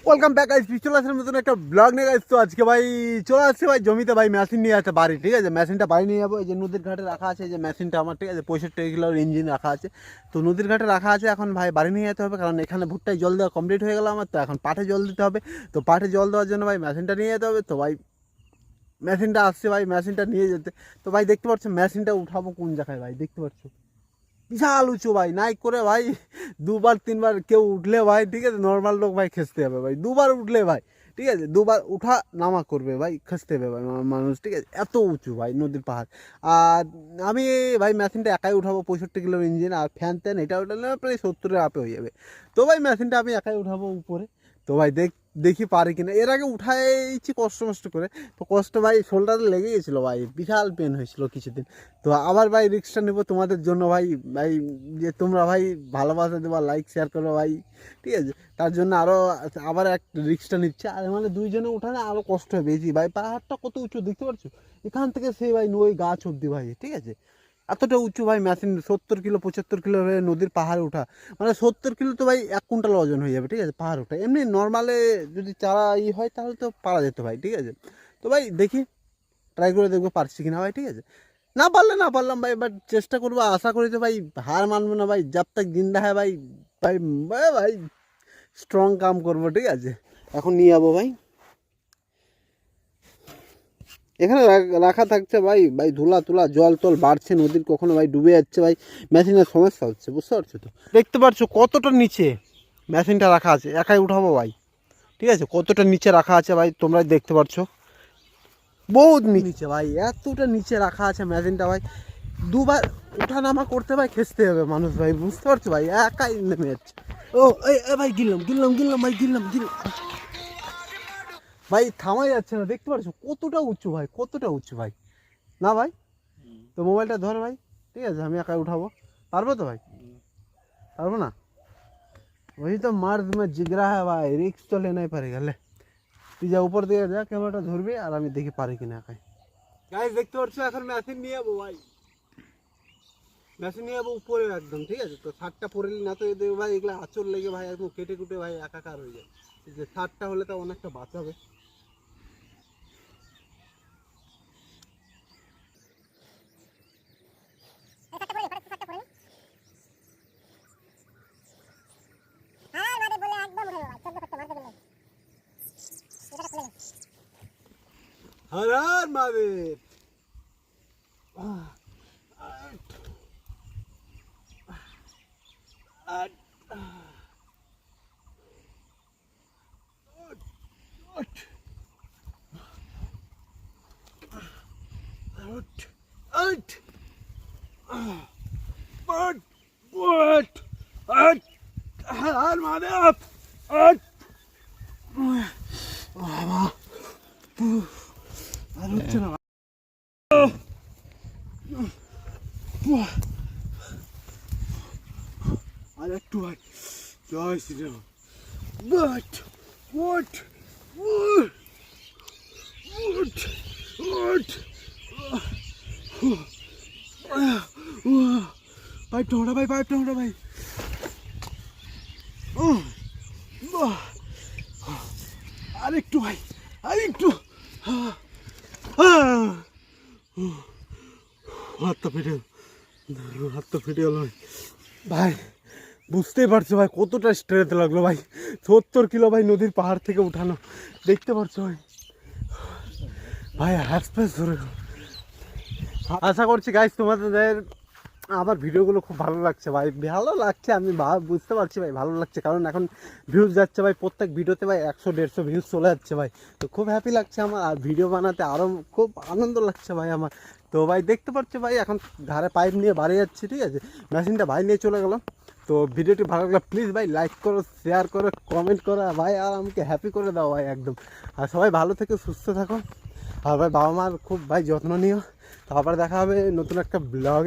Welcome back guys, চলে আসলাম নতুন একটা ব্লগ নিয়ে গাইস। তো আজকে ভাই চলে আসছে ভাই জমিতে ভাই মেশিন নিয়ে আসতে বাড়ি, ঠিক আছে। মেশিনটা বাড়ি নিয়ে যাবো। এই যে নদীর ঘাটে রাখা আছে, এই যে মেশিনটা আমার, ঠিক আছে। 65 কিলোর ইঞ্জিন রাখা আছে, তো নদীর ঘাটে রাখা আছে। এখন ভাই বাড়ি নিয়ে যেতে হবে, কারণ এখানে ভুট্টায় জল দেওয়া কমপ্লিট হয়ে গেল আমার। তো এখন পাটে জল দিতে হবে, তো পাটে জল দেওয়ার জন্য ভাই মেশিনটা নিয়ে যেতে হবে। তো ভাই মেশিনটা আসছে ভাই, মেশিনটা নিয়ে যেতে। তো ভাই দেখতে পাচ্ছ মেশিনটা উঠাবো কোন জায়গায় ভাই, দেখতে পাচ্ছ বিশাল উঁচু ভাই। নাই করে ভাই 2-3 বার কেউ উঠলে ভাই, ঠিক আছে, নর্মাল লোক ভাই খেসতে হবে ভাই। 2বার উঠলে ভাই, ঠিক আছে, 2বার উঠা নামা করবে ভাই, খেসতে হবে ভাই মানুষ, ঠিক আছে। এত উঁচু ভাই নদীর পাহাড়। আর আমি ভাই মেশিনটা একাই উঠাবো, 65 কিলোর ইঞ্জিন আর ফ্যান ট্যান এটা উঠালে প্রায় 70-এর আপে হয়ে যাবে। তো ভাই মেশিনটা আমি একাই উঠাবো উপরে। তো ভাই দেখি পারি কিনা। এর আগে উঠাইছি কষ্ট করে, তো কষ্ট ভাই শোল্ডারে লেগে গেছিলো ভাই, বিশাল পেন হয়েছিল কিছুদিন। তো আবার ভাই রিস্কটা নেবো তোমাদের জন্য ভাই। ভাই যে তোমরা ভাই ভালোবাসা দেবা, লাইক শেয়ার করো ভাই, ঠিক আছে। তার জন্য আবার এক রিস্কটা নিচ্ছে। আর মানে দুইজনে উঠানে আরও কষ্ট হবে বেশি ভাই। পাহাড়টা কত উঁচু দেখতে পাচ্ছ, এখান থেকে সেই ভাই ওই গাছ অব্দি ভাই, ঠিক আছে। এতটা উঁচু ভাই মেশিন 70 কিলো 75 কিলো হয়ে নদীর পাহাড়ে ওঠা, মানে 70 কিলো তো ভাই 1 কুইন্টাল ওজন হয়ে যাবে, ঠিক আছে, পাহাড় ওঠা। এমনি নর্মালে যদি চারা হয় তাহলে তো পারা যেত ভাই, ঠিক আছে। তো ভাই দেখি ট্রাই করে দেখবো পারছি কিনা ভাই, ঠিক আছে। না পারলাম ভাই, বাট চেষ্টা করবো, আশা করি তো ভাই হার মানবো না ভাই, জব তক জিন্দা হয় ভাই। ভাই ভাই স্ট্রং কাম করবো, ঠিক আছে। এখন নিয়ে যাবো ভাই, এখানে রাখা থাকছে ভাই ধুলা তুলা জল টল বাড়ছে নদীর, কখনো ভাই ডুবে যাচ্ছে ভাই, মেশিনের সমস্যা হচ্ছে, বুঝতে পারছো তো। দেখতে পাচ্ছ কতটা নিচে মেশিনটা রাখা আছে, একাই উঠাবো ভাই, ঠিক আছে। কতটা নিচে রাখা আছে ভাই তোমরা দেখতে পাচ্ছ, বহুত নিচে ভাই, এতটা নিচে রাখা আছে মেশিনটা ভাই। 2বার উঠানামা করতে ভাই খেসতে হবে মানুষ ভাই, বুঝতে পারছো ভাই, একাই নেমে যাচ্ছে। ও ভাই গিললাম ভাই, গিললাম ভাই, থামাই যাচ্ছে না, দেখতে পাচ্ছ কতটা উঁচু ভাই, কতটা উঁচু ভাই। না ভাই, তো মোবাইলটা ধর ভাই, ঠিক আছে, আমি একাই উঠাবো। পারবো তো ভাই? পারবো না? वही तो मर्द में जिगरा है भाई, रिक्स तो लेना ही पड़ेगा। ले তুই যা উপর দিকে যা, ক্যামেরাটা ধরবি আর আমি দেখি পারি কিনা একাই। গাইস দেখতে পাচ্ছ এখন মেশিন নিয়ে যাবো ভাই, মেশিন নিয়ে যাবো উপরে একদম, ঠিক আছে। তো শার্টটা পরলি না তো এদের ভাই এগুলো আঁচড় লেগে ভাই একদম কেটে কুটে ভাই একাকার হয়ে যায়। যে শার্টটা হলে তো অনেকটা বাঁচাবে। हर हर महादेव। हर महादेव। আর হচ্ছে না আর একটু ভাই, জয় শ্রীরাম। What? পাইপটা ওটা ভাই, আরেকটু ভাই, আরেকটু। হাতটা ফেটে গেল ভাই। বুঝতেই পারছো ভাই কতটা স্ট্রেংথ লাগলো ভাই, 70 কিলো ভাই নদীর পাহাড় থেকে উঠানো, দেখতে পারছো ভাই। ভাই হাসপাস ধরে। আশা করছি গাইস তোমাদের আমার ভিডিওগুলো খুব ভালো লাগছে ভাই, ভালো লাগছে, আমি বুঝতে পারছি ভাই ভালো লাগছে, কারণ এখন ভিউজ যাচ্ছে ভাই, প্রত্যেক ভিডিওতে ভাই 100-150 ভিউজ চলে যাচ্ছে ভাই। তো খুব হ্যাপি লাগছে আমার, আর ভিডিও বানাতে আরও খুব আনন্দ লাগছে ভাই আমার। তো ভাই দেখতে পাচ্ছ ভাই এখন ধারে পাইপ নিয়ে বাড়ি যাচ্ছি, ঠিক আছে, মেশিনটা ভাই নিয়ে চলে গেলাম। তো ভিডিওটি ভালো লাগলে প্লিজ ভাই লাইক করো, শেয়ার করো, কমেন্ট করো ভাই, আর আমাকে হ্যাপি করে দাও ভাই একদম। আর সবাই ভালো থেকে সুস্থ থাকো, আর ভাই বাবা মার খুব ভাই যত্ন নিও। তারপরে দেখা হবে নতুন একটা ব্লগে।